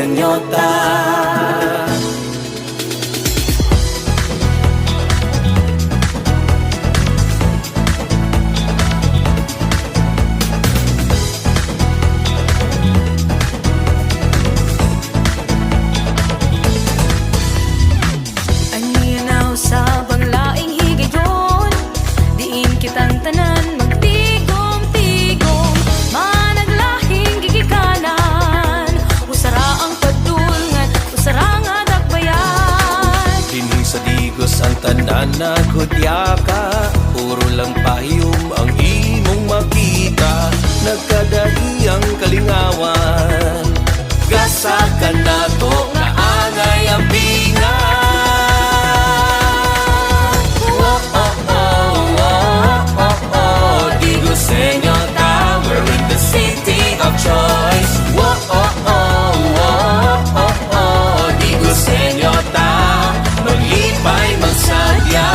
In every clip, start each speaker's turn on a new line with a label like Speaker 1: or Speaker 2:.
Speaker 1: senyota.
Speaker 2: Aninaw sa banglaing higayon, diin kitang tanan magtigom-tigom, managlahing gigikanan, usara ang padulngan, usara nga dakbayan.
Speaker 1: Dinhi sa Digos ang tanan naghudya ka, puro lang pahiyom ang imong makita, nagkadahi ang kalingawan, gasa ka na to nga angay ang bingan. Senyota, we're in the city of choice. Whoa, oh, oh, oh, oh, oh. Digos senyota, maglipay, magsadya.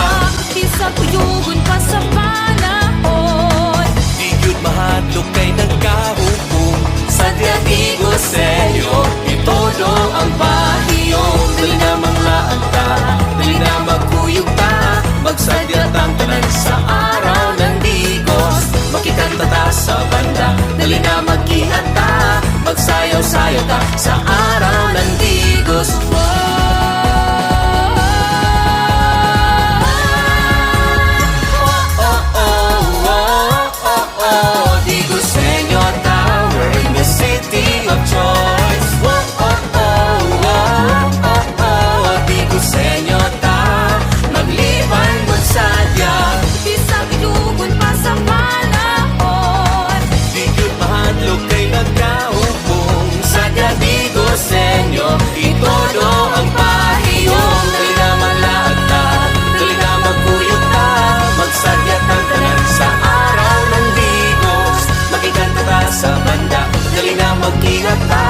Speaker 2: Isa kuyugon pa sa panahon,
Speaker 1: Di yun mahadlok kay nagkahupong. Sadya Digos senyo, itodo ang bahiyong. Dali na manglaan ta, dali na magkuyog ta, magsadya tang tanan sa araw ng Digos. Makikanta ta sa banda, dali na magkihata, magsayaw-sayaw ta sa araw ng Digos. Digos senyota, we're in the city of choice. Digos senyota, maglipay, magsadya.
Speaker 2: isa kuyugon pa sa panahon,
Speaker 1: Di yun mahadlok kay nagkahupong. Sadya Digos senyo, itodo ang pahiyong. Dali na manlaag ta, dali na magkuyog ta, magsadya tang tanan sa araw ng Digos. Makikanta ta sa banda, dali na magkingat ta,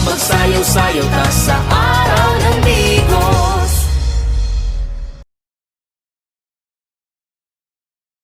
Speaker 1: magsayaw-sayaw ta sa araw ng Digos.